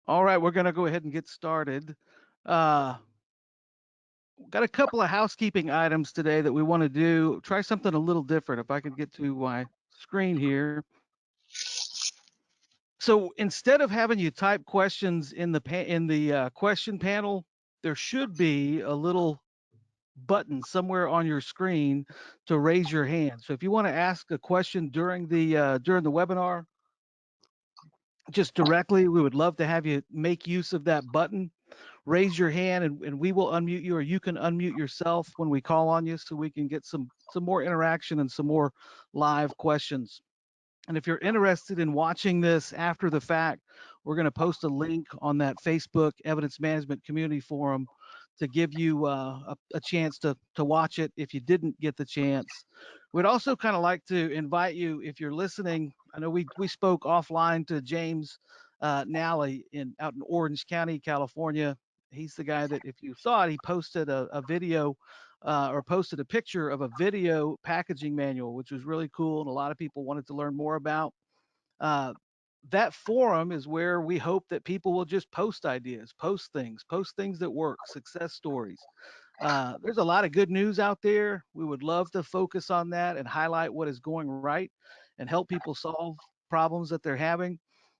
All right, we're going to go ahead and get started. Uh, got a couple of housekeeping items today that we want to do. Try something a little different. If I could get to my screen here. So instead of having you type questions in the question panel, there should be a little button somewhere on your screen to raise your hand. So if you want to ask a question during the webinar, just directly, we would love to have you make use of that button. Raise your hand and we will unmute you, or you can unmute yourself when we call on you, so we can get some more interaction and some more live questions. And if you're interested in watching this after the fact, we're going to post a link on that Facebook Evidence Management Community Forum to give you a chance to watch it if you didn't get the chance. We'd also kind of like to invite you, if you're listening. I know we spoke offline to James Nally out in Orange County, California. He's the guy that, if you saw it, he posted a video or posted a picture of a video packaging manual, which was really cool, and a lot of people wanted to learn more about. Uh, that forum is where we hope that people will just post ideas, post things that work, success stories. There's a lot of good news out there. We would love to focus on that and highlight what is going right and help people solve problems that they're having.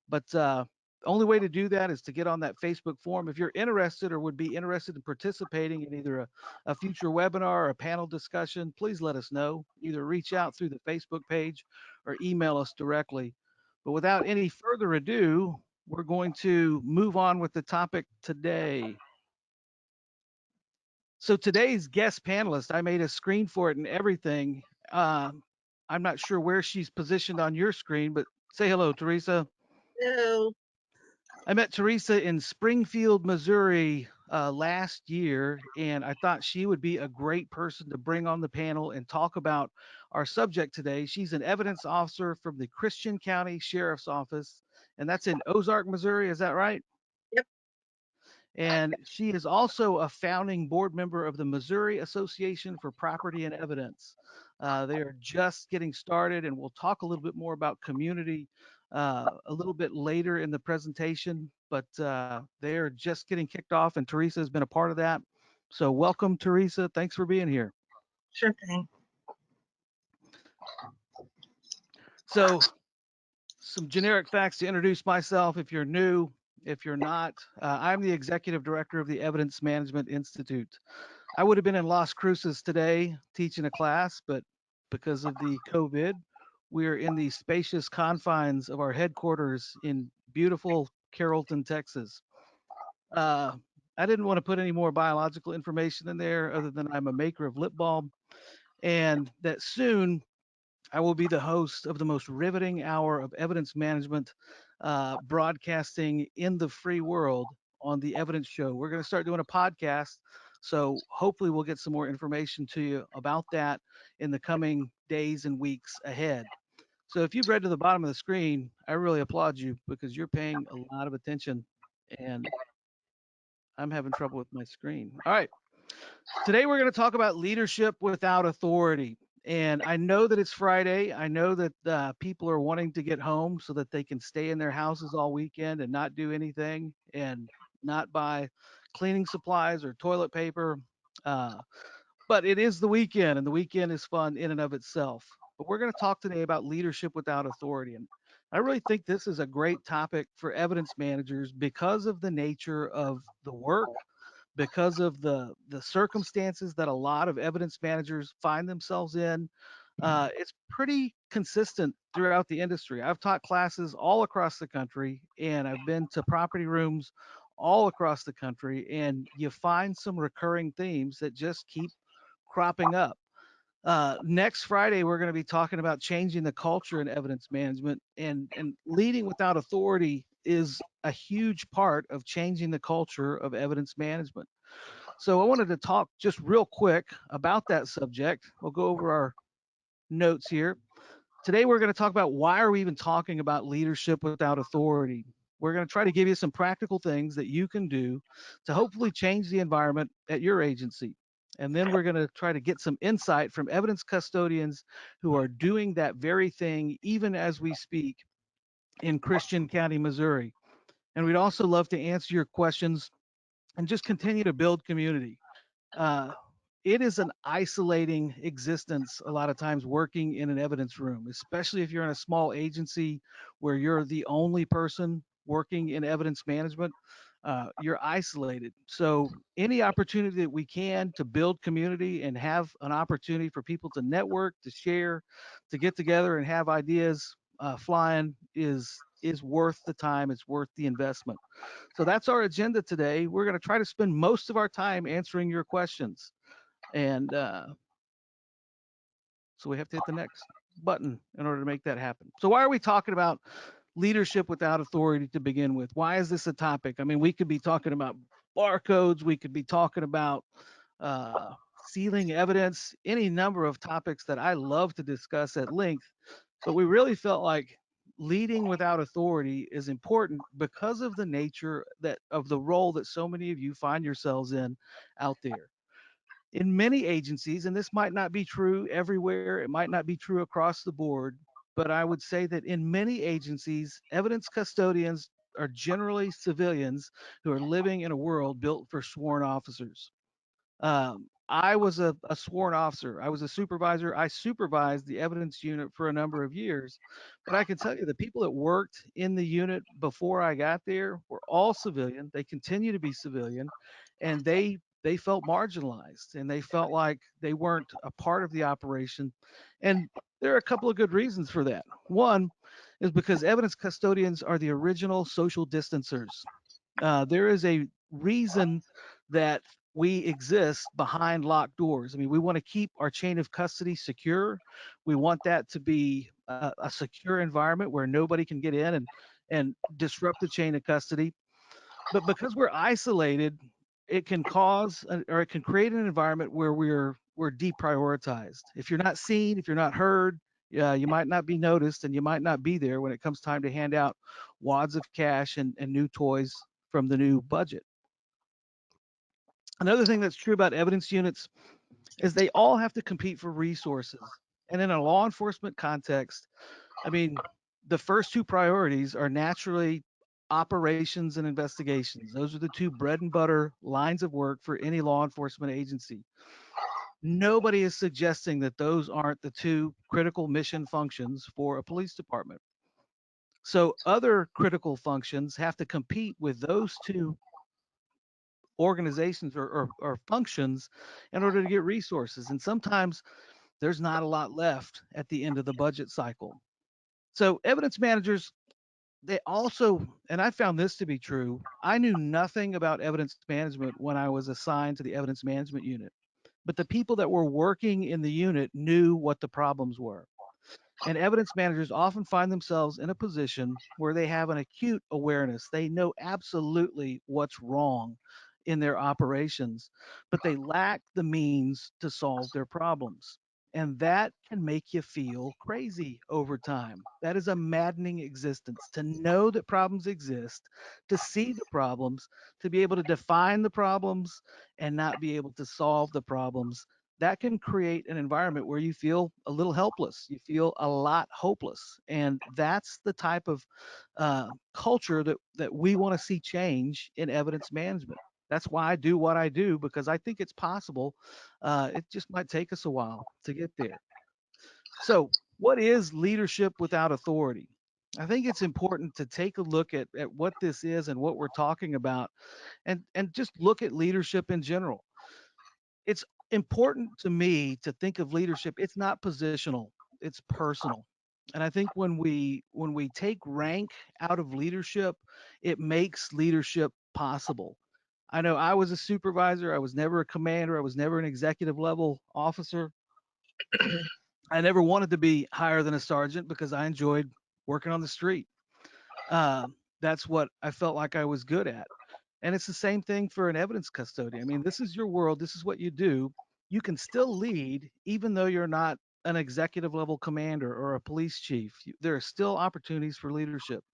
But the only way to do that is to get on that Facebook forum. If you're interested or would be interested in participating in either a future webinar or a panel discussion, please let us know. Either reach out through the Facebook page or email us directly. But without any further ado, we're going to move on with the topic today. So today's guest panelist, I made a screen for it and everything. I'm not sure where she's positioned on your screen, but say hello, Teresa. Hello. I met Teresa in Springfield, Missouri last year, and I thought she would be a great person to bring on the panel and talk about our subject today. She's an evidence officer from the Christian County Sheriff's Office, and that's in Ozark, Missouri. Is that right? Yep. And she is also a founding board member of the Missouri Association for Property and Evidence. They are just getting started, and we'll talk a little bit more about community a little bit later in the presentation, but they are just getting kicked off, and Teresa has been a part of that. So, welcome, Teresa. Thanks for being here. Sure thing. So, some generic facts to introduce myself if you're new. If you're not, I'm the executive director of the Evidence Management Institute. I would have been in Las Cruces today teaching a class, but because of the COVID, we're in the spacious confines of our headquarters in beautiful Carrollton, Texas. Uh, I didn't want to put any more biological information in there other than I'm a maker of lip balm, and that soon I will be the host of the most riveting hour of evidence management broadcasting in the free world on the Evidence Show. We're going to start doing a podcast. So hopefully we'll get some more information to you about that in the coming days and weeks ahead. So if you've read to the bottom of the screen, I really applaud you because you're paying a lot of attention, and I'm having trouble with my screen. All right. Today, we're going to talk about leadership without authority. And I know that it's Friday. I know that people are wanting to get home so that they can stay in their houses all weekend and not do anything and not buy cleaning supplies or toilet paper. Uh, but it is the weekend, and the weekend is fun in and of itself. But we're going to talk today about leadership without authority. And I really think this is a great topic for evidence managers because of the nature of the work, because of the circumstances that a lot of evidence managers find themselves in. It's pretty consistent throughout the industry. I've taught classes all across the country, and I've been to property rooms all across the country, and you find some recurring themes that just keep cropping up. Next Friday, we're going to be talking about changing the culture in evidence management, and leading without authority is a huge part of changing the culture of evidence management. So I wanted to talk just real quick about that subject. We'll go over our notes here. Today we're going to talk about why are we even talking about leadership without authority. We're going to try to give you some practical things that you can do to hopefully change the environment at your agency. And then we're going to try to get some insight from evidence custodians who are doing that very thing even as we speak in Christian County, Missouri. And we'd also love to answer your questions and just continue to build community. Uh, it is an isolating existence a lot of times working in an evidence room, especially if you're in a small agency where you're the only person working in evidence management. You're isolated. So, any opportunity that we can to build community and have an opportunity for people to network, to share, to get together and have ideas flying is worth the time. It's worth the investment. So that's our agenda today. We're going to try to spend most of our time answering your questions. And so we have to hit the next button in order to make that happen. So, why are we talking about leadership without authority to begin with? Why is this a topic? I mean, we could be talking about barcodes, we could be talking about sealing evidence, any number of topics that I love to discuss at length. But we really felt like leading without authority is important because of the nature that of the role that so many of you find yourselves in out there. In many agencies, and this might not be true everywhere, it might not be true across the board, but I would say that in many agencies, evidence custodians are generally civilians who are living in a world built for sworn officers. I was a sworn officer. I was a supervisor. I supervised the evidence unit for a number of years. But I can tell you the people that worked in the unit before I got there were all civilian. They continue to be civilian, and they felt marginalized and they felt like they weren't a part of the operation. And there are a couple of good reasons for that. One is because evidence custodians are the original social distancers. There is a reason that we exist behind locked doors. I mean, we want to keep our chain of custody secure. We want that to be a secure environment where nobody can get in and disrupt the chain of custody. But because we're isolated, it can or it can create an environment where we're deprioritized. If you're not seen, if you're not heard, you might not be noticed, and you might not be there when it comes time to hand out wads of cash and new toys from the new budget. Another thing that's true about evidence units is they all have to compete for resources. And in a law enforcement context, I mean, the first two priorities are naturally operations and investigations. Those are the two bread and butter lines of work for any law enforcement agency. Nobody is suggesting that those aren't the two critical mission functions for a police department. So other critical functions have to compete with those two organizations or functions in order to get resources. And sometimes there's not a lot left at the end of the budget cycle. So evidence managers, they also, and I found this to be true, I knew nothing about evidence management when I was assigned to the evidence management unit. But the people that were working in the unit knew what the problems were. And evidence managers often find themselves in a position where they have an acute awareness. They know absolutely what's wrong in their operations, but they lack the means to solve their problems. And that can make you feel crazy over time. That is a maddening existence to know that problems exist, to see the problems, to be able to define the problems and not be able to solve the problems. That can create an environment where you feel a little helpless. You feel a lot hopeless, and that's the type of culture that we want to see change in evidence management. That's why I do what I do because I think it's possible. It just might take us a while to get there. So, what is leadership without authority? I think it's important to take a look at what this is and what we're talking about, and just look at leadership in general. It's important to me to think of leadership, it's not positional, it's personal. And I think when we take rank out of leadership, it makes leadership possible. I know I was a supervisor, I was never a commander, I was never an executive level officer. I never wanted to be higher than a sergeant because I enjoyed working on the street. That's what I felt like I was good at. And it's the same thing for an evidence custodian. I mean, this is your world, this is what you do. You can still lead even though you're not an executive level commander or a police chief. There are still opportunities for leadership.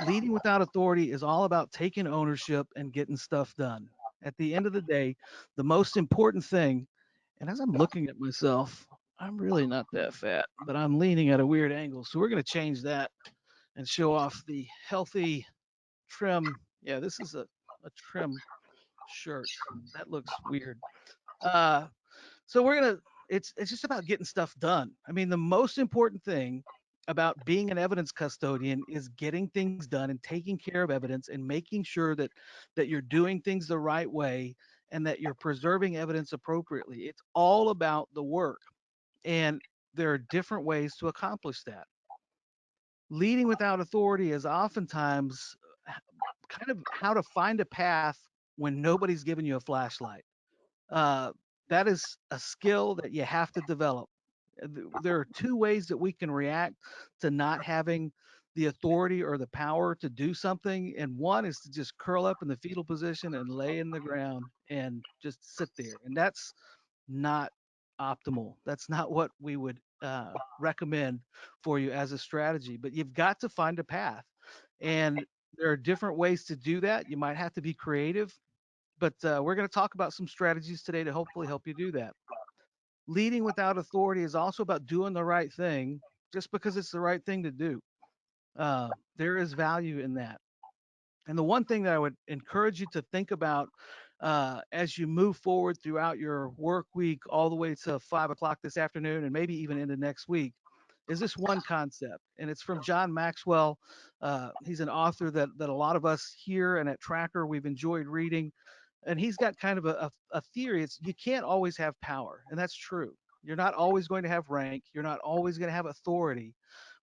Leading without authority is all about taking ownership and getting stuff done. At the end of the day, the most important thing, and as I'm looking at myself, I'm really not that fat, but I'm leaning at a weird angle. So we're going to change that and show off the healthy trim. Yeah, this is a trim shirt. That looks weird. Uh, so we're gonna. It's just about getting stuff done. I mean, the most important thing about being an evidence custodian is getting things done and taking care of evidence and making sure that you're doing things the right way and that you're preserving evidence appropriately. It's all about the work, and there are different ways to accomplish that. Leading without authority is oftentimes kind of how to find a path when nobody's giving you a flashlight. Uh, that is a skill that you have to develop. There are two ways that we can react to not having the authority or the power to do something. And one is to just curl up in the fetal position and lay in the ground and just sit there. And that's not optimal. That's not what we would recommend for you as a strategy. But you've got to find a path. And there are different ways to do that. You might have to be creative, but we're going to talk about some strategies today to hopefully help you do that. Leading without authority is also about doing the right thing just because it's the right thing to do. There is value in that. And the one thing that I would encourage you to think about as you move forward throughout your work week, all the way to 5 o'clock this afternoon, and maybe even into next week, is this one concept. And it's from John Maxwell. He's an author that a lot of us here and at Tracker we've enjoyed reading. And he's got kind of a theory. It's you can't always have power, and that's true. You're not always going to have rank. You're not always going to have authority,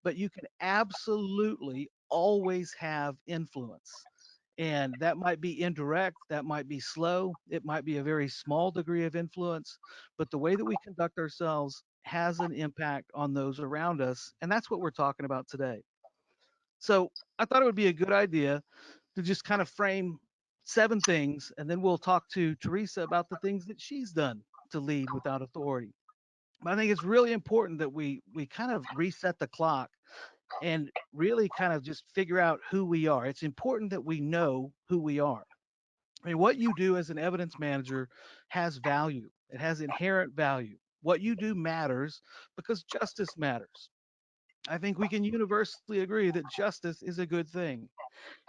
but you can absolutely always have influence. And that might be indirect, that might be slow, it might be a very small degree of influence, but the way that we conduct ourselves has an impact on those around us. And that's what we're talking about today. So I thought it would be a good idea to just kind of frame 7 things, and then we'll talk to Teresa about the things that she's done to lead without authority. But I think it's really important that we kind of reset the clock and really kind of just figure out who we are. It's important that we know who we are. I mean, what you do as an evidence manager has value. It has inherent value. What you do matters because justice matters. I think we can universally agree that justice is a good thing.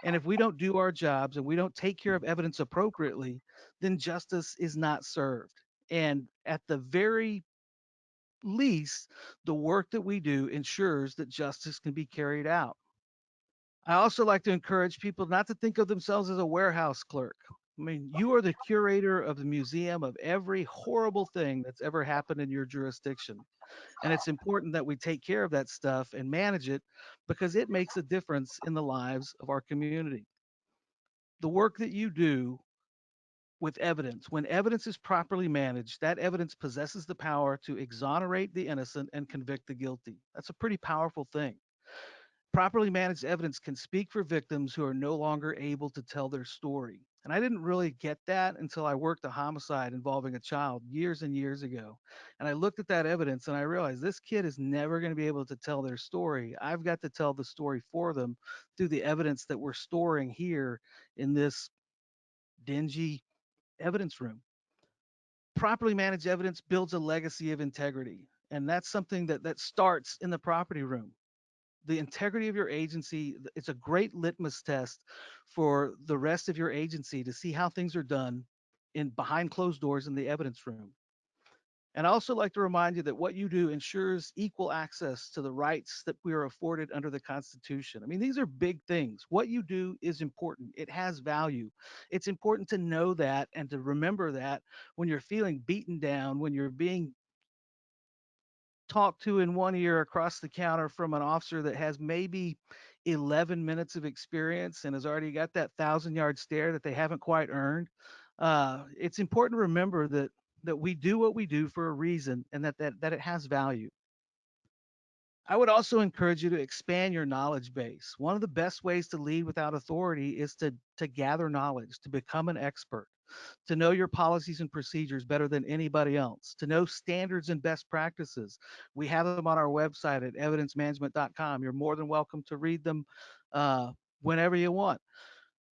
And if we don't do our jobs and we don't take care of evidence appropriately, then justice is not served. And at the very least, the work that we do ensures that justice can be carried out. I also like to encourage people not to think of themselves as a warehouse clerk. I mean, you are the curator of the museum of every horrible thing that's ever happened in your jurisdiction. And it's important that we take care of that stuff and manage it because it makes a difference in the lives of our community. The work that you do with evidence, when evidence is properly managed, that evidence possesses the power to exonerate the innocent and convict the guilty. That's a pretty powerful thing. Properly managed evidence can speak for victims who are no longer able to tell their story. And I didn't really get that until I worked a homicide involving a child years and years ago. And I looked at that evidence and I realized this kid is never going to be able to tell their story. I've got to tell the story for them through the evidence that we're storing here in this dingy evidence room. Properly managed evidence builds a legacy of integrity. And that's something that starts in the property room. The integrity of your agency, it's a great litmus test for the rest of your agency to see how things are done in behind closed doors in the evidence room. And I also like to remind you that what you do ensures equal access to the rights that we are afforded under the Constitution. I mean, these are big things. What you do is important, it has value. It's important to know that and to remember that when you're feeling beaten down, when you're being talked to in one ear across the counter from an officer that has maybe 11 minutes of experience and has already got that 1,000-yard stare that they haven't quite earned. It's important to remember that we do what we do for a reason and that it has value. I would also encourage you to expand your knowledge base. One of the best ways to lead without authority is to gather knowledge, to become an expert, to know your policies and procedures better than anybody else, to know standards and best practices. We have them on our website at evidencemanagement.com. You're more than welcome to read them uh, whenever you want.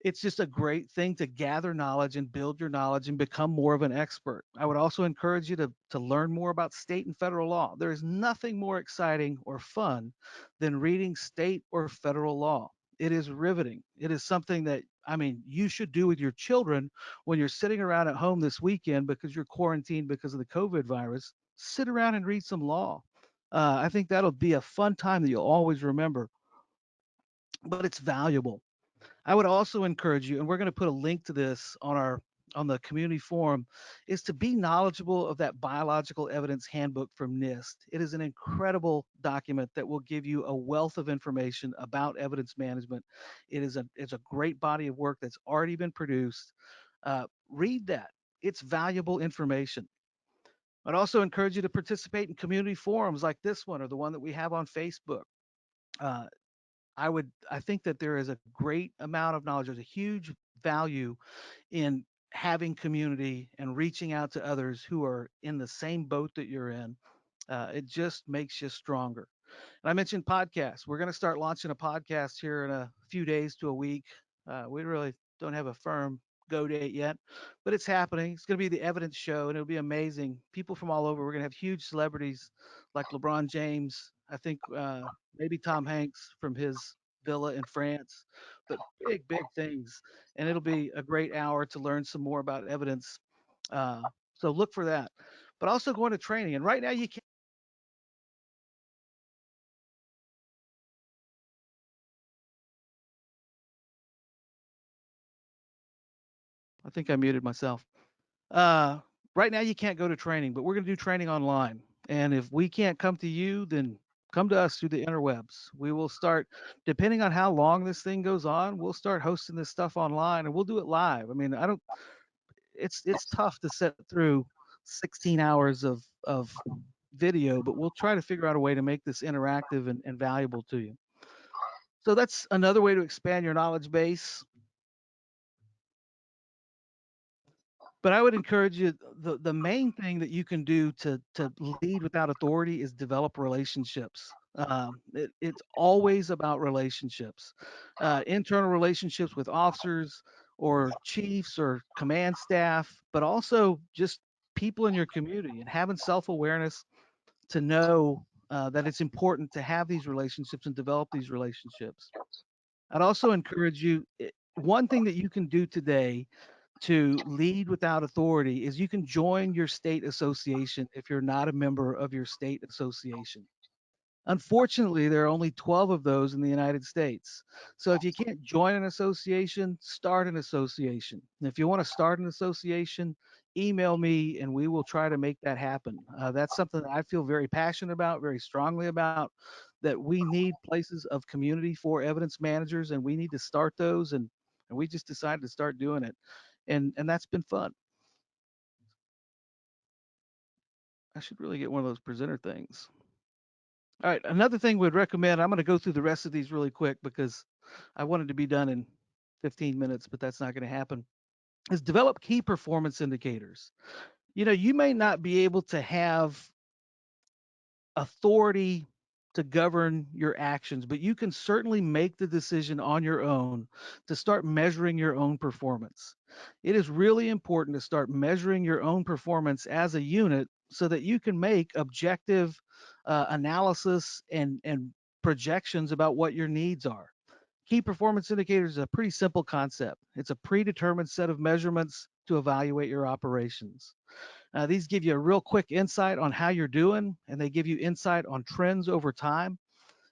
It's just a great thing to gather knowledge and build your knowledge and become more of an expert. I would also encourage you to learn more about state and federal law. There is nothing more exciting or fun than reading state or federal law. It is riveting. It is something that, I mean, you should do with your children when you're sitting around at home this weekend because you're quarantined because of the COVID virus. Sit around and read some law. I think that'll be a fun time that you'll always remember, but it's valuable. I would also encourage you, and we're going to put a link to this on the community forum, is to be knowledgeable of that biological evidence handbook from NIST. It is an incredible document that will give you a wealth of information about evidence management. It's a great body of work that's already been produced. Read that. It's valuable information. I'd also encourage you to participate in community forums like this one or the one that we have on Facebook. Uh, I think that there is a great amount of knowledge. There's a huge value in having community and reaching out to others who are in the same boat that you're in. It just makes you stronger. And I mentioned podcasts. We're going to start launching a podcast here in a few days to a week. We really don't have a firm go date yet, but it's happening. It's going to be the Evidence Show, and it'll be amazing. People from all over. We're going to have huge celebrities like LeBron James. I think maybe Tom Hanks from his villa in France, but big things. And it'll be a great hour to learn some more about evidence. Uh, so look for that. But also going to training. And right now you can't. I think I muted myself. Uh, right now you can't go to training, but we're going to do training online. And if we can't come to you, then come to us through the interwebs. We will start, depending on how long this thing goes on, we'll start hosting this stuff online and we'll do it live. I mean, I don't. It's tough to sit through 16 hours of video, but we'll try to figure out a way to make this interactive and valuable to you. So that's another way to expand your knowledge base. But I would encourage you, the main thing that you can do to lead without authority is develop relationships. It's always about relationships, internal relationships with officers or chiefs or command staff, but also just people in your community and having self-awareness to know that it's important to have these relationships and develop these relationships. I'd also encourage you, one thing that you can do today to lead without authority is you can join your state association if you're not a member of your state association. Unfortunately, there are only 12 of those in the United States. So if you can't join an association, start an association. And if you want to start an association, email me and we will try to make that happen. That's something that I feel very passionate about, very strongly about, that we need places of community for evidence managers and we need to start those. And we just decided to start doing it. And that's been fun. I should really get one of those presenter things. All right, another thing we'd recommend, I'm going to go through the rest of these really quick because I wanted to be done in 15 minutes, but that's not going to happen, is develop key performance indicators. You know, you may not be able to have authority to govern your actions, but you can certainly make the decision on your own to start measuring your own performance. It is really important to start measuring your own performance as a unit so that you can make objective analysis and projections about what your needs are. Key performance indicators is a pretty simple concept. It's a predetermined set of measurements to evaluate your operations. These give you a real quick insight on how you're doing, and they give you insight on trends over time.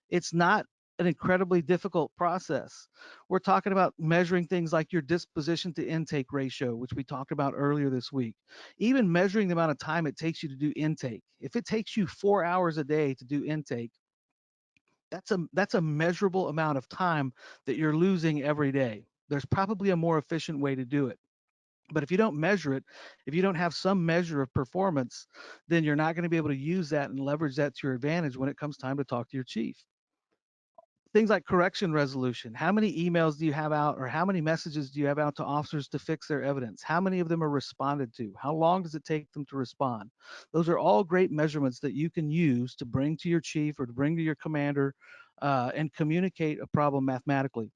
It's not an incredibly difficult process. We're talking about measuring things like your disposition to intake ratio, which we talked about earlier this week. Even measuring the amount of time it takes you to do intake. If it takes you 4 hours a day to do intake, that's a measurable amount of time that you're losing every day. There's probably a more efficient way to do it. But if you don't measure it, if you don't have some measure of performance, then you're not going to be able to use that and leverage that to your advantage when it comes time to talk to your chief. Things like correction resolution. How many emails do you have out, or how many messages do you have out to officers to fix their evidence? How many of them are responded to? How long does it take them to respond? Those are all great measurements that you can use to bring to your chief or to bring to your commander and communicate a problem mathematically.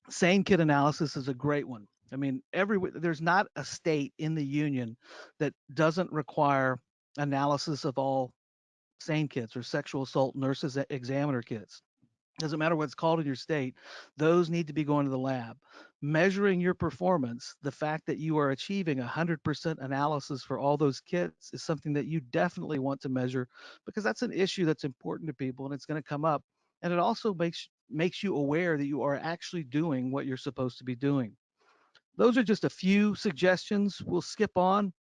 Sane kit analysis is a great one. I mean, there's not a state in the union that doesn't require analysis of all sane kits or sexual assault nurses examiner kits. doesn't matter what it's called in your state, those need to be going to the lab. Measuring your performance, the fact that you are achieving 100% analysis for all those kits is something that you definitely want to measure, because that's an issue that's important to people and it's going to come up. And it also makes you aware that you are actually doing what you're supposed to be doing. Those are just a few suggestions. We'll skip on,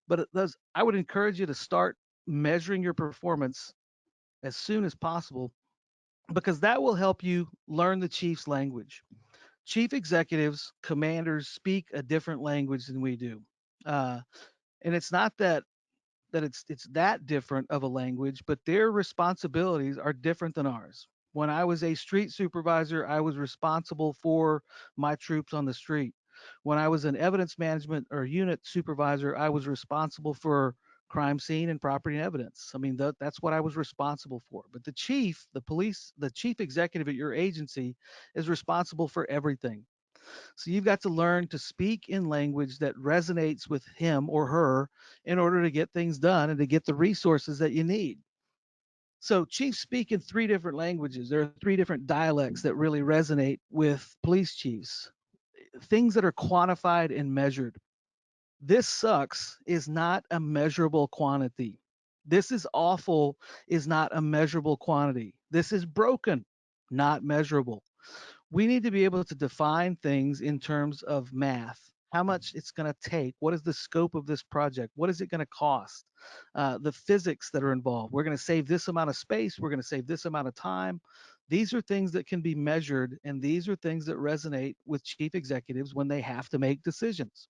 but I would encourage you to start measuring your performance as soon as possible, because that will help you learn the chief's language. Chief executives, commanders speak a different language than we do. Uh, and it's not that it's that different of a language, but their responsibilities are different than ours. When I was a street supervisor, I was responsible for my troops on the street. When I was an evidence management or unit supervisor, I was responsible for crime scene and property and evidence. I mean, that's what I was responsible for. But the chief, the chief executive at your agency is responsible for everything. So you've got to learn to speak in language that resonates with him or her in order to get things done and to get the resources that you need. So chiefs speak in three different languages. There are three different dialects that really resonate with police chiefs. Things that are quantified and measured. This sucks is not a measurable quantity. This is awful is not a measurable quantity. This is broken, not measurable. We need to be able to define things in terms of math. How much it's going to take? What is the scope of this project? What is it going to cost? The physics that are involved. We're going to save this amount of space. We're going to save this amount of time. These are things that can be measured, and these are things that resonate with chief executives when they have to make decisions.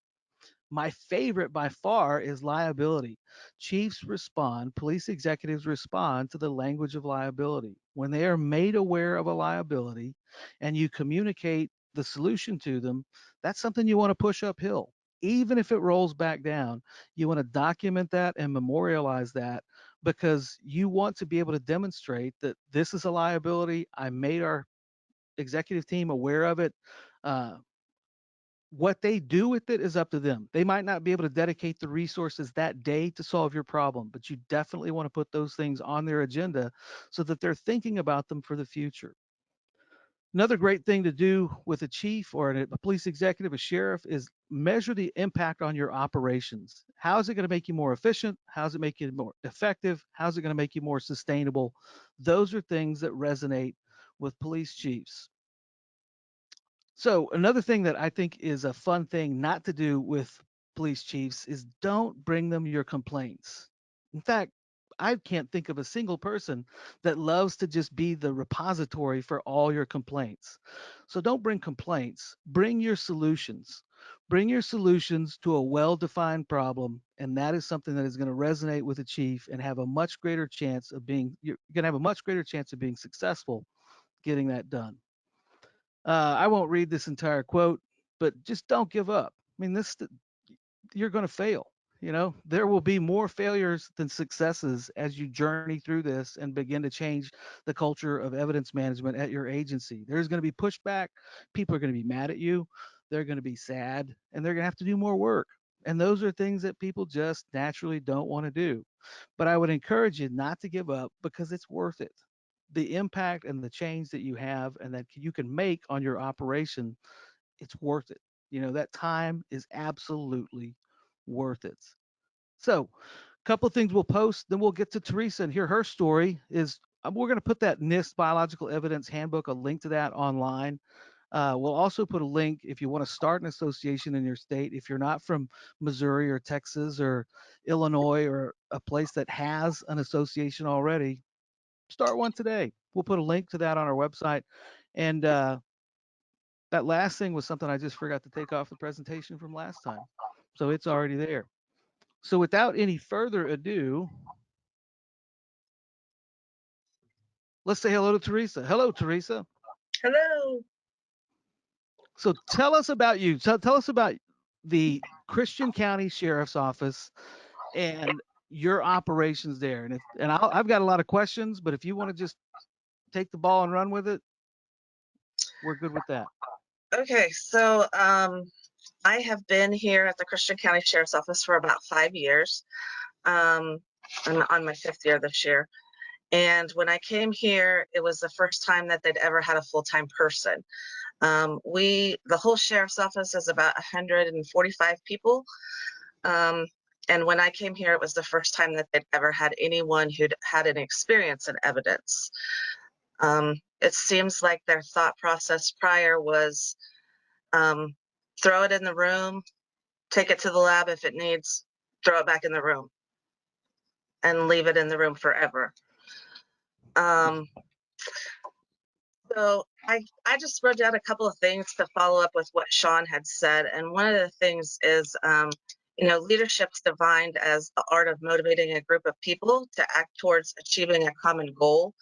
My favorite by far is liability. Police executives respond to the language of liability. When they are made aware of a liability and you communicate the solution to them, that's something you want to push uphill. Even if it rolls back down, you want to document that and memorialize that, because you want to be able to demonstrate that this is a liability. I made our executive team aware of it. Uh, what they do with it is up to them. They might not be able to dedicate the resources that day to solve your problem, but you definitely want to put those things on their agenda so that they're thinking about them for the future. Another great thing to do with a chief or a police executive, a sheriff, is measure the impact on your operations. How is it going to make you more efficient? How is it make you more effective? How is it going to make you more sustainable? Those are things that resonate with police chiefs. So another thing that I think is a fun thing not to do with police chiefs is don't bring them your complaints. In fact, I can't think of a single person that loves to just be the repository for all your complaints. So don't bring complaints, bring your solutions. Bring your solutions to a well-defined problem, and that is something that is going to resonate with the chief and have a much greater chance of being you're going to have a much greater chance of being successful getting that done. I won't read this entire quote, but just don't give up. I mean, you're going to fail. You know, there will be more failures than successes as you journey through this and begin to change the culture of evidence management at your agency. There's going to be pushback. People are going to be mad at you. They're going to be sad, and they're going to have to do more work. And those are things that people just naturally don't want to do. But I would encourage you not to give up, because it's worth it. The impact and the change that you have and that you can make on your operation, it's worth it. You know, that time is absolutely worth it. So, a couple of things we'll post, then we'll get to Teresa and hear her story. Is We're going to put that NIST biological evidence handbook, a link to that online. We'll also put a link if you want to start an association in your state. If you're not from Missouri or Texas or Illinois or a place that has an association already, start one today. We'll put a link to that on our website. And that last thing was something I just forgot to take off the presentation from last time. So it's already there. So without any further ado, let's say hello to Teresa. Hello, Teresa. Hello. So tell us about you. Tell us about the Christian County Sheriff's Office and your operations there. I've got a lot of questions, but if you want to just take the ball and run with it, we're good with that. Okay, so I have been here at the Christian County Sheriff's Office for about 5 years. I'm on my 5th year this year. And when I came here, it was the first time that they'd ever had a full-time person. The whole sheriff's office is about 145 people. And when I came here, it was the first time that they'd ever had anyone who'd had an experience in evidence. It seems like their thought process prior was throw it in the room, take it to the lab if it needs, throw it back in the room, and leave it in the room forever. So I just wrote down a couple of things to follow up with what Sean had said. And one of the things is, leadership's defined as the art of motivating a group of people to act towards achieving a common goal.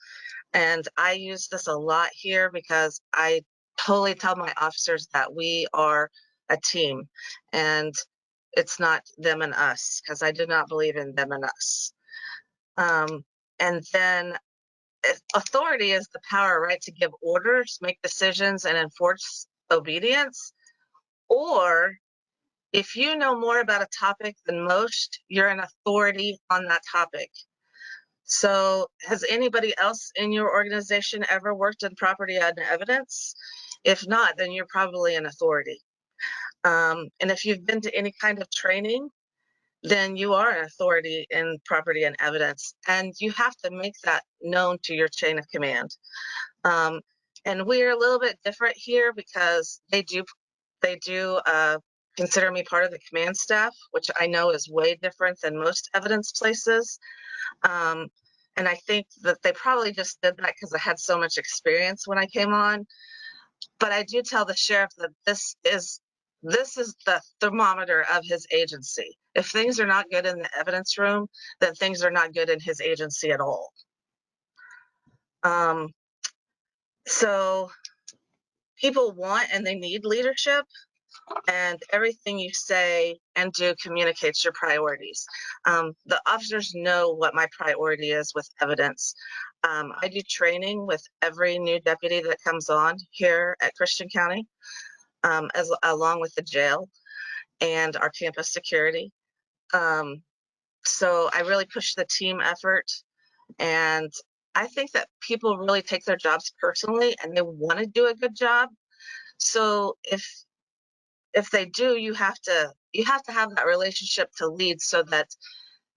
And I use this a lot here because I totally tell my officers that we are a team and it's not them and us, because I do not believe in them and us. And then authority is the power, right, to give orders, make decisions, and enforce obedience. Or if you know more about a topic than most, you're an authority on that topic. So has anybody else in your organization ever worked in property and evidence? If not, then you're probably an authority. And if you've been to any kind of training, then you are an authority in property and evidence. And you have to make that known to your chain of command. And we're a little bit different here because they do consider me part of the command staff, which I know is way different than most evidence places. And I think that they probably just did that because I had so much experience when I came on. But I do tell the sheriff that this is the thermometer of his agency. If things are not good in the evidence room, then things are not good in his agency at all. So people want and they need leadership, and everything you say and do communicates your priorities. The officers know what my priority is with evidence. I do training with every new deputy that comes on here at Christian County, along with the jail and our campus security. So I really push the team effort, and I think that people really take their jobs personally and they want to do a good job. So if they do, you have to have that relationship to lead so that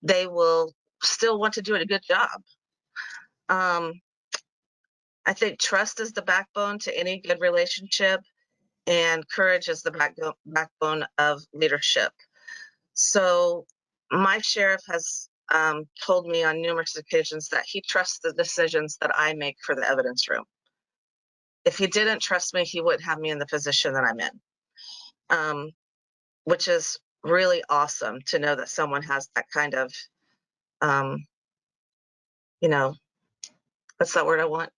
they will still want to do a good job. I think trust is the backbone to any good relationship, and courage is the backbone of leadership. So my sheriff has told me on numerous occasions that he trusts the decisions that I make for the evidence room. If he didn't trust me, he wouldn't have me in the position that I'm in, which is really awesome to know that someone has that kind of, what's that word I want?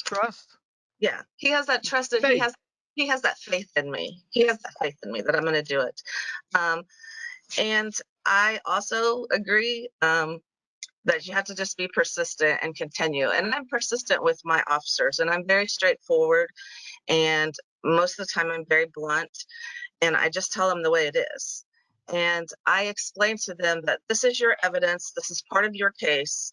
Trust. Yeah, he has that trust, and Faith. he has that faith in me. He has that faith in me that I'm going to do it. And I also agree that you have to just be persistent and continue. And I'm persistent with my officers, and I'm very straightforward. And most of the time, I'm very blunt, and I just tell them the way it is. And I explain to them that this is your evidence, this is part of your case.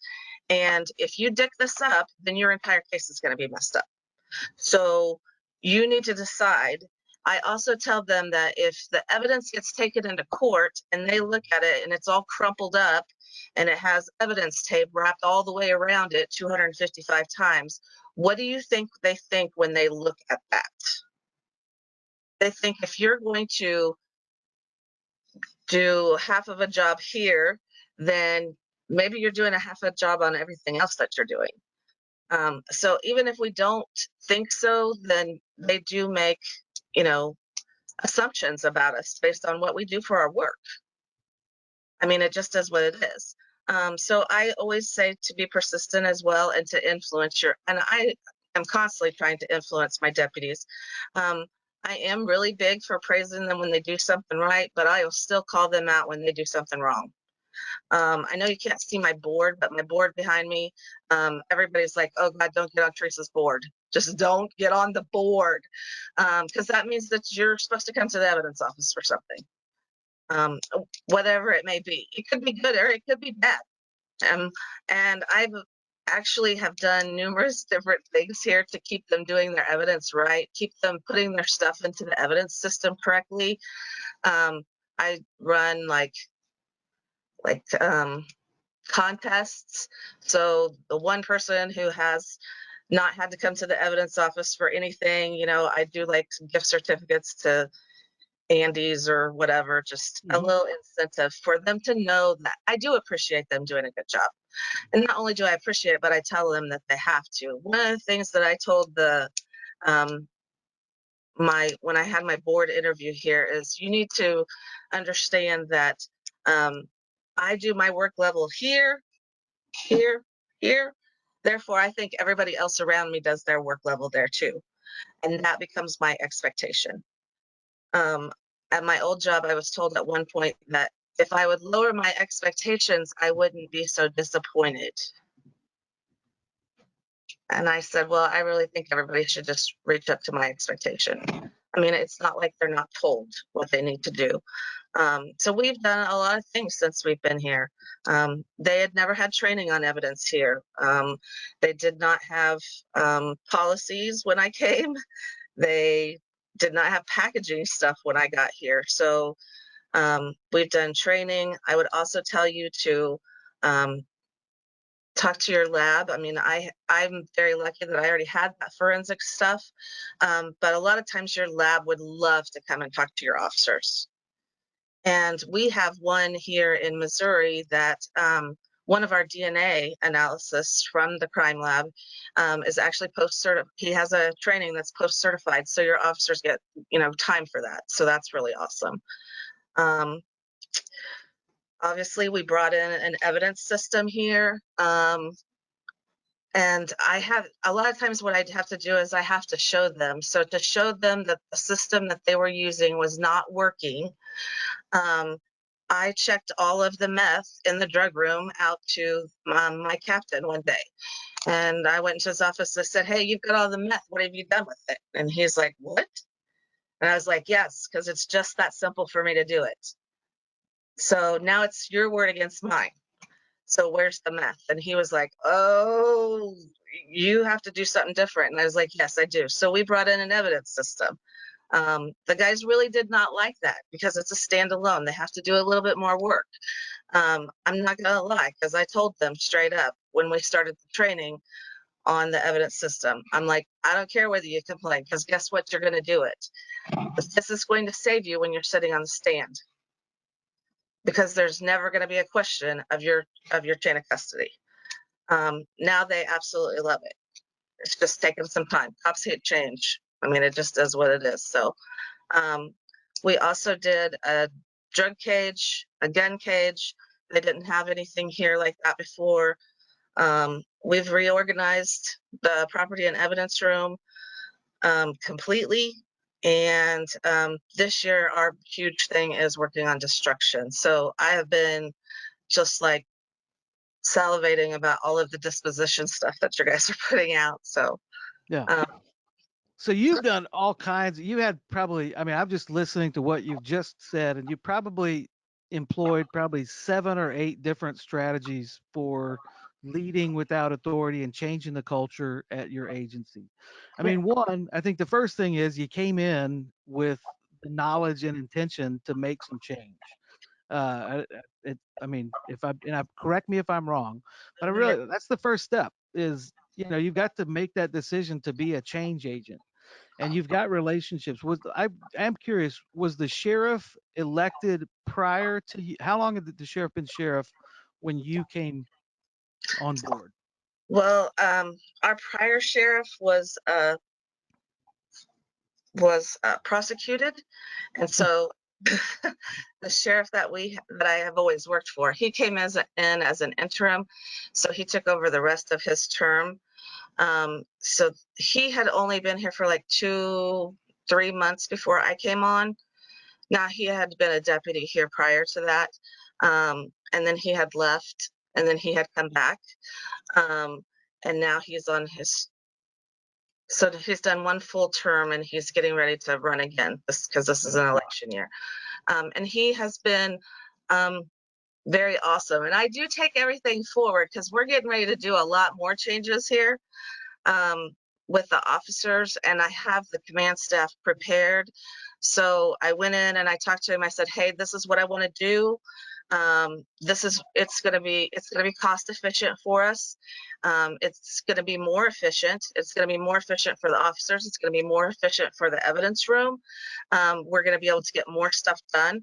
And if you dick this up, then your entire case is going to be messed up. So you need to decide. I also tell them that if the evidence gets taken into court and they look at it and it's all crumpled up and it has evidence tape wrapped all the way around it 255 times, what do you think they think when they look at that? They think if you're going to do half of a job here, then maybe you're doing a half a job on everything else that you're doing. So even if we don't think so, then they do make, assumptions about us based on what we do for our work. I mean, it just is what it is. So I always say to be persistent as well, and to influence and I am constantly trying to influence my deputies. I am really big for praising them when they do something right, but I will still call them out when they do something wrong. I know you can't see my board, but my board behind me, everybody's like, oh God, don't get on Teresa's board. Just don't get on the board. Because that means that you're supposed to come to the evidence office for something. Whatever it may be. It could be good or it could be bad. And I've actually have done numerous different things here to keep them doing their evidence right, keep them putting their stuff into the evidence system correctly. I run like contests. So the one person who has not had to come to the evidence office for anything, I do like some gift certificates to Andes or whatever, just a Mhm. little incentive for them to know that I do appreciate them doing a good job. And not only do I appreciate it, but I tell them that they have to. One of the things that I told the um, my when I had my board interview here is you need to understand that um, I do my work level here, here, here. Therefore, I think everybody else around me does their work level there too, and that becomes my expectation. Um, at my old job, I was told at one point that if I would lower my expectations, I wouldn't be so disappointed. And I said, well, I really think everybody should just reach up to my expectation. I mean, it's not like they're not told what they need to do. So we've done a lot of things since we've been here. They had never had training on evidence here. They did not have policies when I came. They did not have packaging stuff when I got here. So we've done training. I would also tell you to um, talk to your lab. I mean, I'm very lucky that I already had that forensic stuff, but a lot of times your lab would love to come and talk to your officers. And we have one here in Missouri that one of our DNA analysis from the crime lab is actually post-certified. He has a training that's post-certified, so your officers get time for that. So that's really awesome. Um, Obviously, we brought in an evidence system here. And I have a lot of times what I'd have to do is I have to show them. So to show them that the system that they were using was not working, um, I checked all of the meth in the drug room out to my captain one day. And I went into his office. I said, hey, you've got all the meth. What have you done with it? And he's like, what? And I was like, yes, because it's just that simple for me to do it. So now it's your word against mine. So where's the meth? And he was like, oh, you have to do something different. And I was like, yes, I do. So we brought in an evidence system. The guys really did not like that because it's a standalone. They have to do a little bit more work. I'm not going to lie, because I told them straight up when we started the training on the evidence system, I'm like, I don't care whether you complain, because guess what? You're going to do it. This is going to save you when you're sitting on the stand, because there's never going to be a question of your chain of custody. Now they absolutely love it. It's just taking some time. Cops hate change. I mean, it just is what it is. So um, we also did a drug cage, a gun cage. They didn't have anything here like that before. We've reorganized the property and evidence room completely. And this year, our huge thing is working on destruction. So I have been just like salivating about all of the disposition stuff that you guys are putting out. So, Yeah. um, So you've done all kinds. You had probably, I mean, I'm just listening to what you've just said, and you probably employed probably 7 or 8 different strategies for leading without authority and changing the culture at your agency. I yeah, mean, one, I think the first thing is you came in with the knowledge and intention to make some change. I mean, if correct me if I'm wrong, but I yeah. really, that's the first step is, you've got to make that decision to be a change agent, and you've got relationships. I'm curious, was the sheriff elected prior to you? How long had the sheriff been sheriff when you came on board? Well, our prior sheriff was prosecuted, and so the sheriff that I have always worked for, he came in as an interim, so he took over the rest of his term. So he had only been here for like 2, 3 months before I came on. Now he had been a deputy here prior to that, and then he had left, and then he had come back, um, and now he's on his. So he's done one full term, and he's getting ready to run again, because this is an election year. And he has been very awesome. And I do take everything forward because we're getting ready to do a lot more changes here um, with the officers, and I have the command staff prepared. So I went in and I talked to him. I said, "Hey, this is what I want to do. It's going to be cost efficient for us. It's going to be more efficient. It's going to be more efficient for the officers. It's going to be more efficient for the evidence room. We're going to be able to get more stuff done."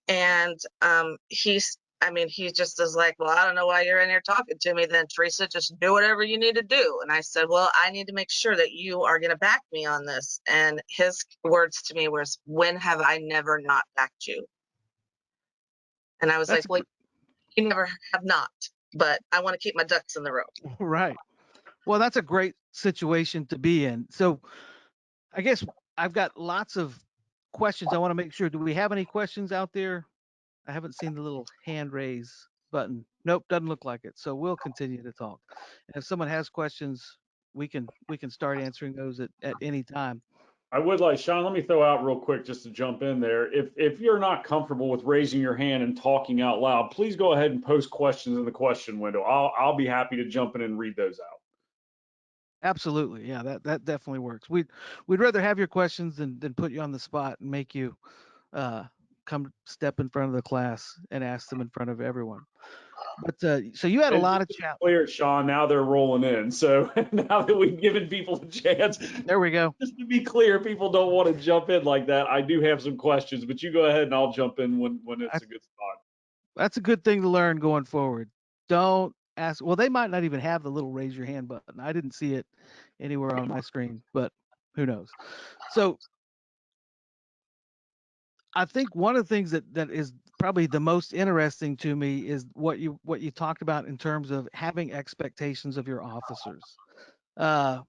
And he just is like, "Well, I don't know why you're in here talking to me then, Teresa. Just do whatever you need to do." And I said, "Well, I need to make sure that you are going to back me on this." And his words to me was, "When have I never not backed you?" And I was like, That's "Well, you never have not, but I want to keep my ducks in the row." right. Well, that's a great situation to be in. So I guess I've got lots of questions. I want to make sure. Do we have any questions out there? I haven't seen the little hand raise button. Nope, doesn't look like it. So we'll continue to talk. And if someone has questions, we can start answering those at any time. I would like, Sean, let me throw out real quick just to jump in there. If you're not comfortable with raising your hand and talking out loud, please go ahead and post questions in the question window. I'll be happy to jump in and read those out. Absolutely. Yeah, that definitely works. We'd rather have your questions than put you on the spot and make you uh come step in front of the class and ask them in front of everyone. But so you had a And lot just of to be chat. clear, Sean, now they're rolling in. So now that we've given people a chance, There we go. just to be clear, people don't want to jump in like that. I do have some questions, but you go ahead and I'll jump in when I, it's a good spot. that's a good thing to learn going forward. Don't ask. Well, they might not even have the little raise your hand button. I didn't see it anywhere on my screen, but who knows? So I think one of the things that is probably the most interesting to me is what you talked about in terms of having expectations of your officers, uh,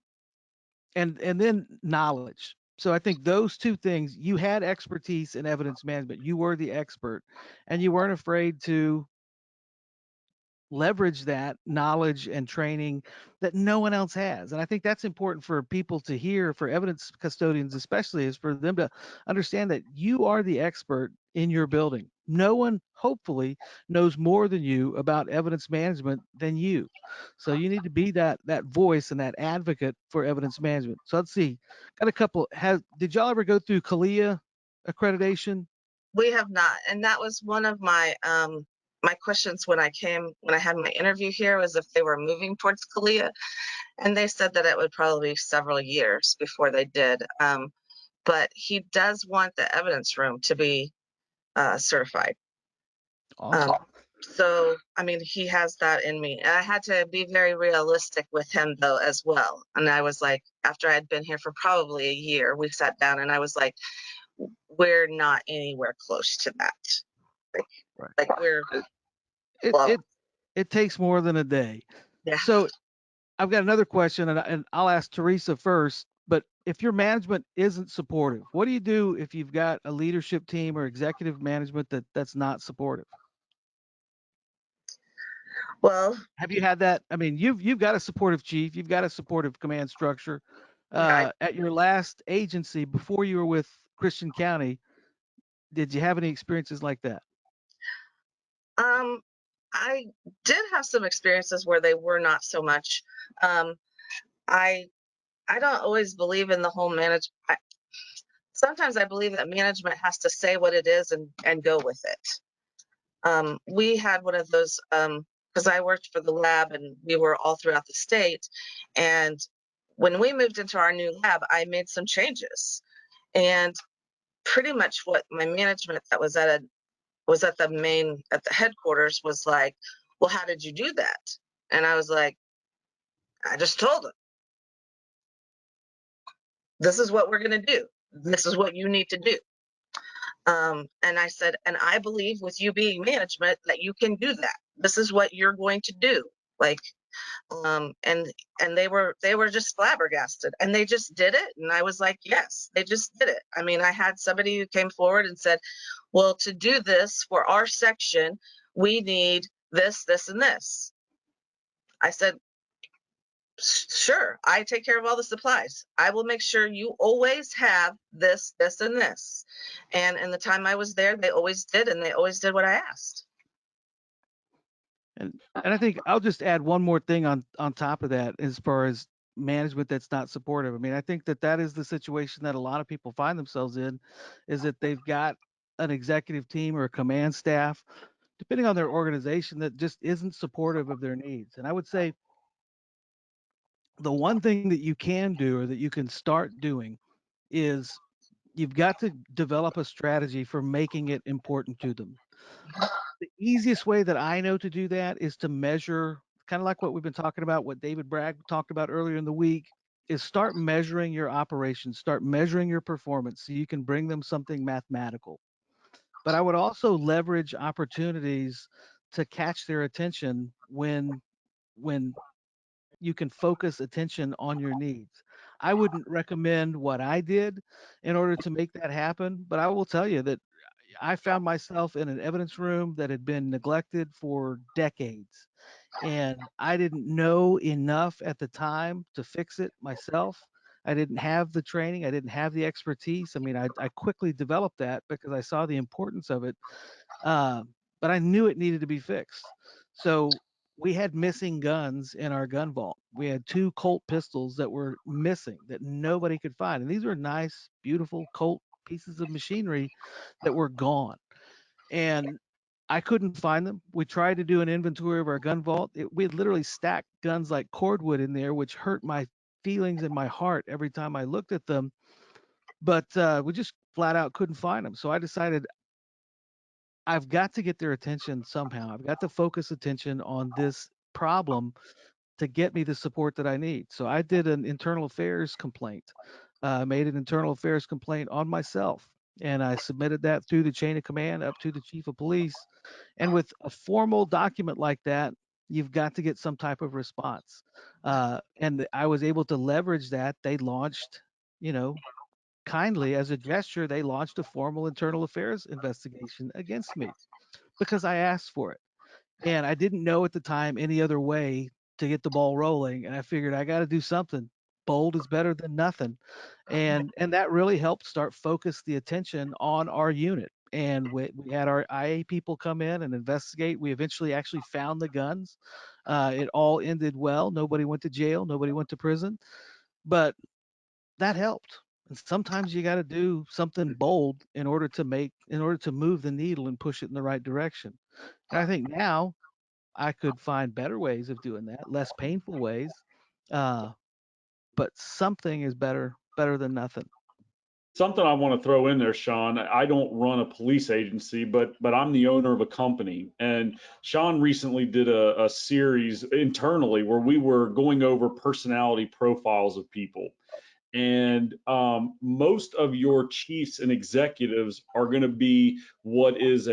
and then knowledge. So I think those two things, you had expertise in evidence management. You were the expert, and you weren't afraid to leverage that knowledge and training that no one else has. And I think that's important for people to hear, for evidence custodians especially, is for them to understand that you are the expert in your building. No one, hopefully, knows more than you about evidence management than you. So you need to be that voice and that advocate for evidence management. So let's see. Got a couple. Did y'all ever go through CALIA accreditation? We have not, and that was one of my questions when I had my interview here, was if they were moving towards Kalia, and they said that it would probably be several years before they did. But he does want the evidence room to be certified. Awesome. Um, so, I mean, he has that in me. And I had to be very realistic with him, though, as well. And I was like, after I had been here for probably a year, we sat down and I was like, we're not anywhere close to that. Like, Right. we're, It well, it it takes more than a day. yeah. So I've got another question, and I'll ask Teresa first. But if your management isn't supportive, what do you do if you've got a leadership team or executive management that's not supportive? Well, Have you had that? I mean, you've got a supportive chief, you've got a supportive command structure. yeah, At your last agency before you were with Christian County, did you have any experiences like that? I did have some experiences where they were not so much. Um, I I don't always believe in the whole manage. Sometimes I believe that management has to say what it is and go with it. We had one of those because I worked for the lab and we were all throughout the state. And when we moved into our new lab, I made some changes. And pretty much what my management that was at the headquarters was like, "Well, how did you do that?" And I was like, "I just told them, this is what we're going to do. This is what you need to do." And I said, "And I believe with you being management that you can do that. This is what you're going to do." Like, and they were just flabbergasted, and they just did it. And I was like, "Yes, they just did it." I mean, I had somebody who came forward and said, "Well, to do this for our section, we need this, this, and this." I said, "Sure, I take care of all the supplies. I will make sure you always have this, this, and this." And in the time I was there, they always did, and they always did what I asked. And I think I'll just add one more thing on top of that as far as management that's not supportive. I mean, I think that that is the situation that a lot of people find themselves in, is that they've got an executive team or a command staff, depending on their organization, that just isn't supportive of their needs. And I would say the one thing that you can do or that you can start doing is you've got to develop a strategy for making it important to them. The easiest way that I know to do that is to measure, kind of like what we've been talking about, what David Bragg talked about earlier in the week, is start measuring your operations, start measuring your performance so you can bring them something mathematical. But I would also leverage opportunities to catch their attention when you can focus attention on your needs. I wouldn't recommend what I did in order to make that happen, but I will tell you that I found myself in an evidence room that had been neglected for decades. And I didn't know enough at the time to fix it myself. I didn't have the training, I didn't have the expertise. I mean, I quickly developed that because I saw the importance of it, uh, but I knew it needed to be fixed. So we had missing guns in our gun vault. We had two Colt pistols that were missing that nobody could find. And these were nice, beautiful Colt pieces of machinery that were gone. And I couldn't find them. We tried to do an inventory of our gun vault. We had literally stacked guns like cordwood in there, which hurt my feelings in my heart every time I looked at them. But we just flat out couldn't find them. So I decided I've got to get their attention somehow. I've got to focus attention on this problem to get me the support that I need. So I did an internal affairs complaint, made an internal affairs complaint on myself, and I submitted that through the chain of command up to the chief of police. And with a formal document like that, you've got to get some type of response. And I was able to leverage that. They launched, you know, kindly as a gesture, they launched a formal internal affairs investigation against me because I asked for it. And I didn't know at the time any other way to get the ball rolling. And I figured I got to do something. Bold is better than nothing. And that really helped start focus the attention on our unit. And we had our IA people come in and investigate. We eventually actually found the guns. It all ended well. Nobody went to jail. Nobody went to prison. But that helped. And sometimes you got to do something bold in order to move the needle and push it in the right direction. And I think now I could find better ways of doing that, less painful ways. Uh, but something is better than nothing. Something I want to throw in there, Sean. I don't run a police agency, but I'm the owner of a company. And Sean recently did a series internally where we were going over personality profiles of people. And most of your chiefs and executives are going to be what is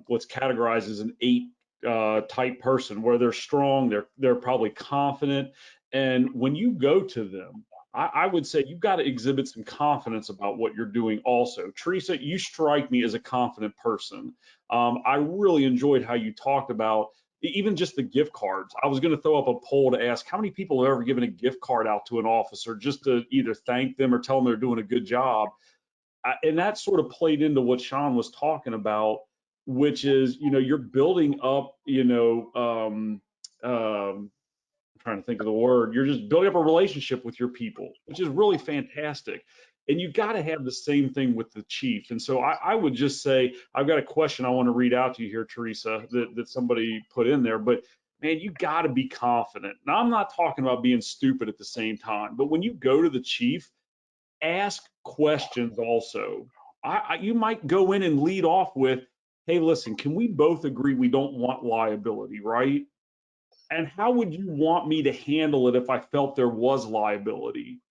what's categorized as an 8 type person, where they're strong, they're probably confident, and when you go to them, I would say you've got to exhibit some confidence about what you're doing. Also, Teresa, you strike me as a confident person. I really enjoyed how you talked about even just the gift cards. I was going to throw up a poll to ask how many people have ever given a gift card out to an officer just to either thank them or tell them they're doing a good job. And that sort of played into what Sean was talking about, which is, you're building up, I'm trying to think of the word. You're just building up a relationship with your people, which is really fantastic. And you got to have the same thing with the chief. And so I would just say, I've got a question I want to read out to you here, Teresa, that somebody put in there. But man, you got to be confident. Now, I'm not talking about being stupid at the same time, but when you go to the chief, ask questions also. You might go in and lead off with, hey, listen, can we both agree we don't want liability, right? And how would you want me to handle it if I felt there was liability?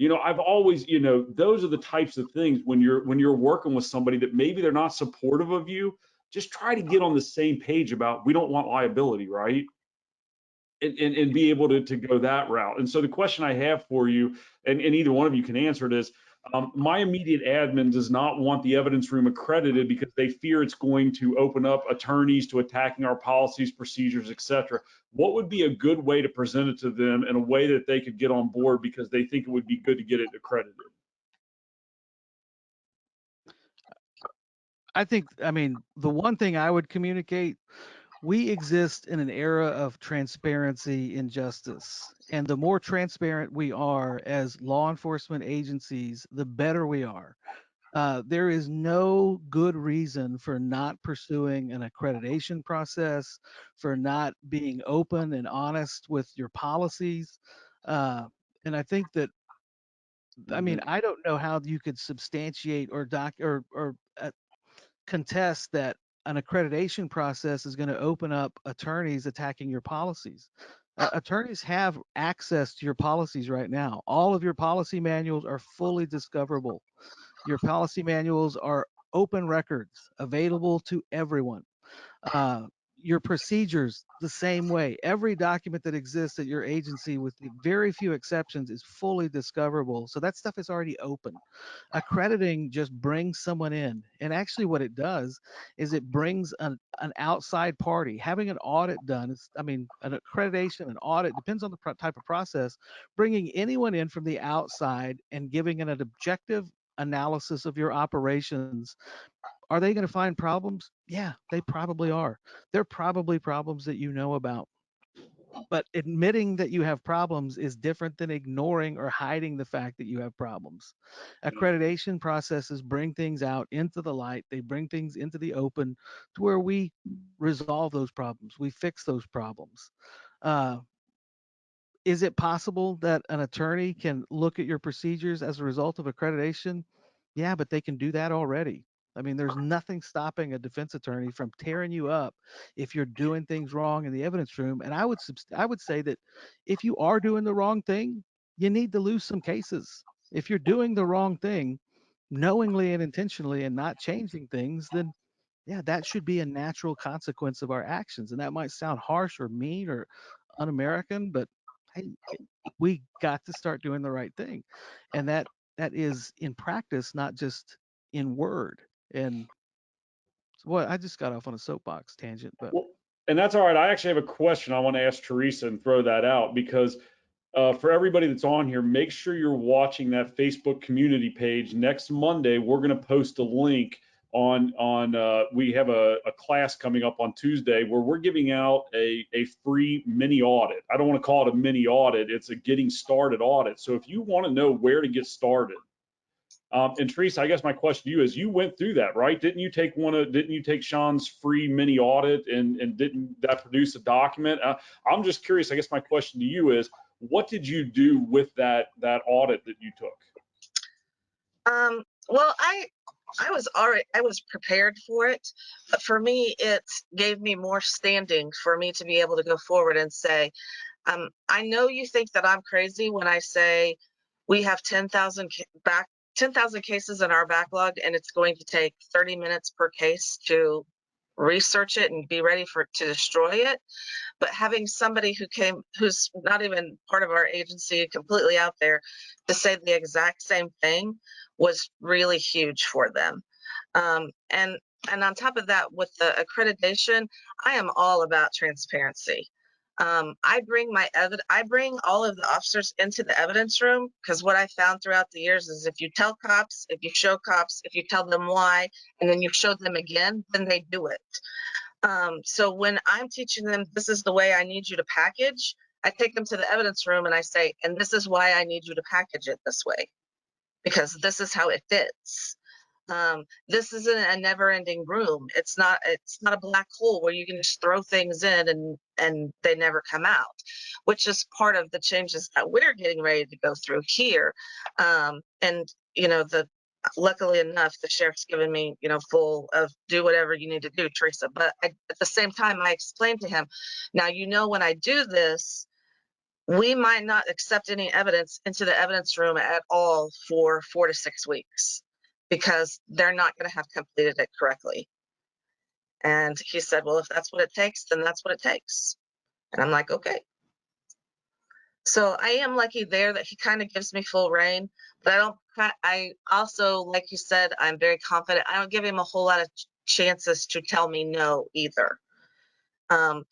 I've always, those are the types of things when you're working with somebody that maybe they're not supportive of you, just try to get on the same page about we don't want liability, right? And be able to go that route. And so the question I have for you, and either one of you can answer it, is my immediate admin does not want the evidence room accredited because they fear it's going to open up attorneys to attacking our policies, procedures, etc. What would be a good way to present it to them in a way that they could get on board because they think it would be good to get it accredited? I think, I mean, the one thing I would communicate We exist in an era of transparency in justice. And the more transparent we are as law enforcement agencies, the better we are. There is no good reason for not pursuing an accreditation process, for not being open and honest with your policies. Uh, and I think that, I mean, I don't know how you could substantiate or contest that an accreditation process is going to open up attorneys attacking your policies. Attorneys have access to your policies right now. All of your policy manuals are fully discoverable. Your policy manuals are open records available to everyone. Uh, your procedures, the same way. Every document that exists at your agency, with very few exceptions, is fully discoverable. So that stuff is already open. Accrediting just brings someone in. And actually, what it does is it brings an outside party. Having an audit done, is, I mean, an accreditation, an audit, depends on the type of process. Bringing anyone in from the outside and giving an objective analysis of your operations. Are they going to find problems? Yeah, they probably are. They're probably problems that you know about. But admitting that you have problems is different than ignoring or hiding the fact that you have problems. Accreditation processes bring things out into the light, they bring things into the open to where we resolve those problems, we fix those problems. Uh, is it possible that an attorney can look at your procedures as a result of accreditation? Yeah, but they can do that already. I mean, there's nothing stopping a defense attorney from tearing you up if you're doing things wrong in the evidence room. And I would say that if you are doing the wrong thing, you need to lose some cases. If you're doing the wrong thing knowingly and intentionally and not changing things, then yeah, that should be a natural consequence of our actions. And that might sound harsh or mean or un-American, but hey, we got to start doing the right thing. And that is in practice, not just in word. And so, boy, I just got off on a soapbox tangent, but Well, and that's all right. I actually have a question I want to ask Teresa and throw that out because for everybody that's on here, make sure you're watching that Facebook community page. Next Monday, we're going to post a link on we have a class coming up on Tuesday where we're giving out a free mini audit. I don't want to call it a mini audit. It's a getting started audit. So if you want to know where to get started, and Teresa, I guess my question to you is, you went through that, right? Didn't you take Sean's free mini audit and didn't that produce a document? I'm just curious. I guess my question to you is, what did you do with that audit that you took? Well, I was prepared for it, but for me, it gave me more standing for me to be able to go forward and say, I know you think that I'm crazy when I say we have 10,000 cases in our backlog, and it's going to take 30 minutes per case to research it and be ready to destroy it. But having somebody who's not even part of our agency, completely out there, to say the exact same thing was really huge for them. And on top of that, with the accreditation, I am all about transparency. I bring all of the officers into the evidence room, because what I found throughout the years is if you tell cops, if you show cops, if you tell them why, and then you show them again, then they do it. So when I'm teaching them, this is the way I need you to package, I take them to the evidence room and I say, and this is why I need you to package it this way, because this is how it fits. This isn't a never-ending room. It's not a black hole where you can just throw things in and they never come out, which is part of the changes that we're getting ready to go through here. And luckily enough, the sheriff's given me, full of do whatever you need to do, Teresa. But at the same time, I explained to him, now, when I do this, we might not accept any evidence into the evidence room at all for 4 to 6 weeks, because they're not going to have completed it correctly. And he said, well, if that's what it takes, then that's what it takes. And I'm like, okay. So I am lucky there that he kind of gives me full reign, but I also, like you said, I'm very confident. I don't give him a whole lot of chances to tell me no either. I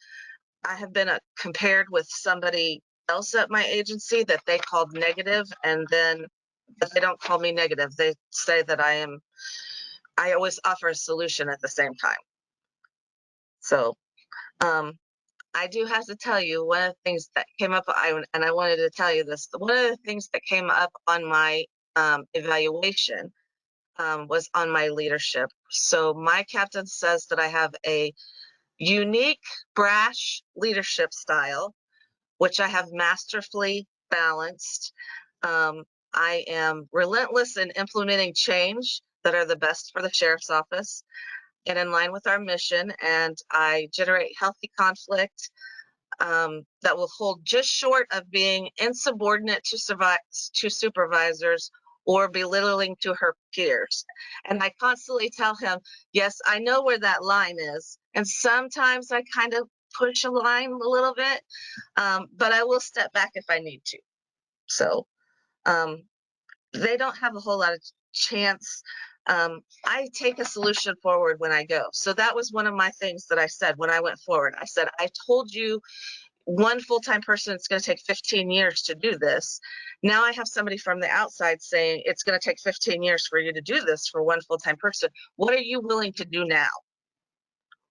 have been compared with somebody else at my agency that they called negative, but they don't call me negative. They say that I always offer a solution at the same time. So I do have to tell you, one of the things that came up, and I wanted to tell you this, one of the things that came up on my evaluation was on my leadership. So my captain says that I have a unique, brash leadership style, which I have masterfully balanced. I am relentless in implementing change that are the best for the sheriff's office and in line with our mission, and I generate healthy conflict that will hold just short of being insubordinate to supervisors or belittling to her peers. And I constantly tell him, yes, I know where that line is. And sometimes I kind of push a line a little bit, but I will step back if I need to. So they don't have a whole lot of chance. I take a solution forward when I go. So that was one of my things that I said when I went forward. I said, I told you one full-time person, it's going to take 15 years to do this. Now I have somebody from the outside saying it's going to take 15 years for you to do this for one full-time person. What are you willing to do now?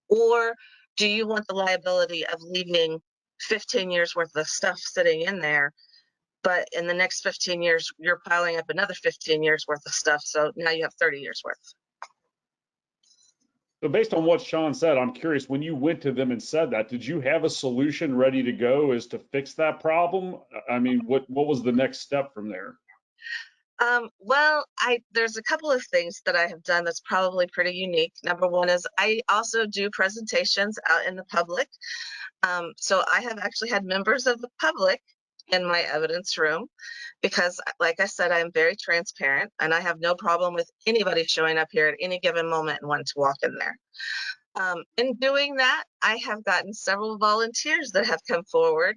Or do you want the liability of leaving 15 years worth of stuff sitting in there, but in the next 15 years, you're piling up another 15 years worth of stuff. So now you have 30 years worth. So based on what Sean said, I'm curious, when you went to them and said that, did you have a solution ready to go as to fix that problem? I mean, what was the next step from there? Well, there's a couple of things that I have done that's probably pretty unique. Number one is I also do presentations out in the public. So I have actually had members of the public in my evidence room because, like I said, I'm very transparent and I have no problem with anybody showing up here at any given moment and wanting to walk in there. In doing that, I have gotten several volunteers that have come forward.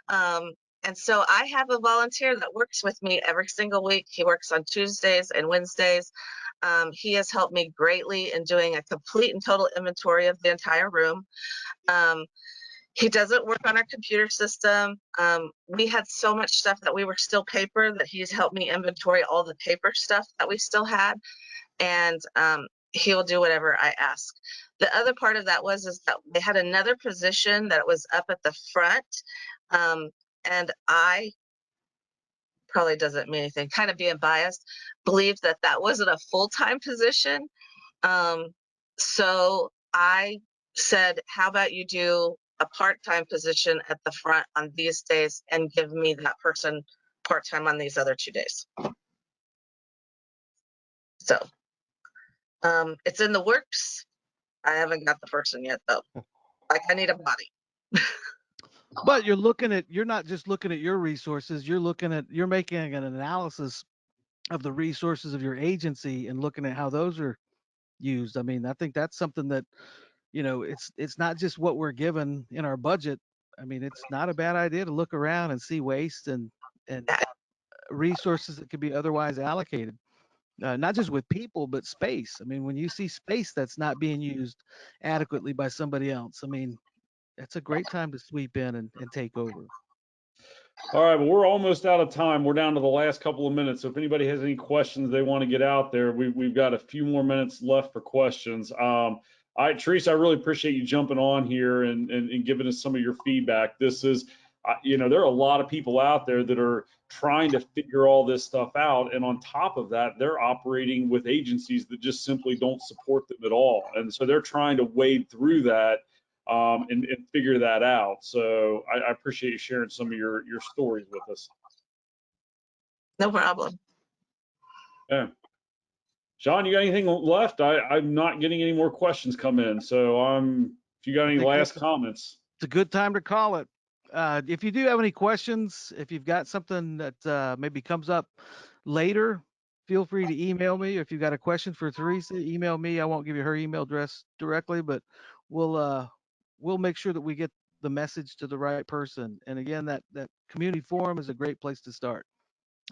And so I have a volunteer that works with me every single week. He works on Tuesdays and Wednesdays. He has helped me greatly in doing a complete and total inventory of the entire room. He doesn't work on our computer system. We had so much stuff that we were still paper that he's helped me inventory all the paper stuff that we still had. And he'll do whatever I ask. The other part of that is that they had another position that was up at the front. And I, probably doesn't mean anything, kind of being biased, believed that that wasn't a full-time position. So I said, how about you do a part-time position at the front on these days and give me that person part-time on these other 2 days. So it's in the works. I haven't got the person yet though. Like I need a body. But you're not just looking at your resources, you're making an analysis of the resources of your agency and looking at how those are used. I mean, I think that's something that, it's not just what we're given in our budget. I mean, it's not a bad idea to look around and see waste and resources that could be otherwise allocated. Not just with people, but space. I mean, when you see space that's not being used adequately by somebody else, I mean, it's a great time to sweep in and take over. All right, well, we're almost out of time. We're down to the last couple of minutes. So if anybody has any questions they want to get out there, we've got a few more minutes left for questions. All right, Teresa, I really appreciate you jumping on here and giving us some of your feedback. This is, there are a lot of people out there that are trying to figure all this stuff out. And on top of that, they're operating with agencies that just simply don't support them at all. And so they're trying to wade through that and figure that out. So I appreciate you sharing some of your stories with us. No problem. Yeah. Sean, you got anything left? I'm not getting any more questions come in. So if you got any last comments. It's a good time to call it. If you do have any questions, if you've got something that maybe comes up later, feel free to email me. If you've got a question for Teresa, email me. I won't give you her email address directly, but we'll make sure that we get the message to the right person. And again, that community forum is a great place to start.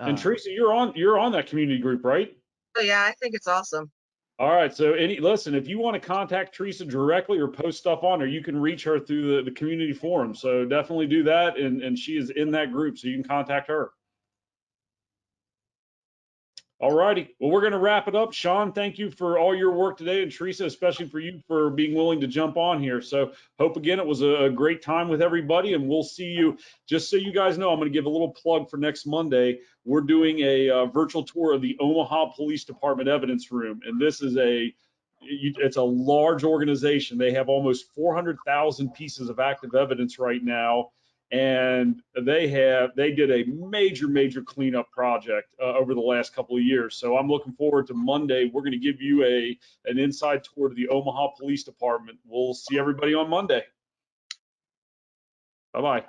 And Teresa, you're on that community group, right? Oh yeah, I think it's awesome. All right. So listen, if you want to contact Teresa directly or post stuff on her, you can reach her through the community forum. So definitely do that. And she is in that group, so you can contact her. All righty. Well, we're going to wrap it up. Sean, thank you for all your work today, and Teresa, especially for you for being willing to jump on here. So hope again it was a great time with everybody, and we'll see you. Just so you guys know, I'm going to give a little plug for next Monday. We're doing a virtual tour of the Omaha Police Department Evidence Room, and this is it's a large organization. They have almost 400,000 pieces of active evidence right now. And they did a major cleanup project over the last couple of years. So I'm looking forward to Monday. We're going to give you an inside tour to the Omaha Police Department. We'll see everybody on Monday. Bye-bye.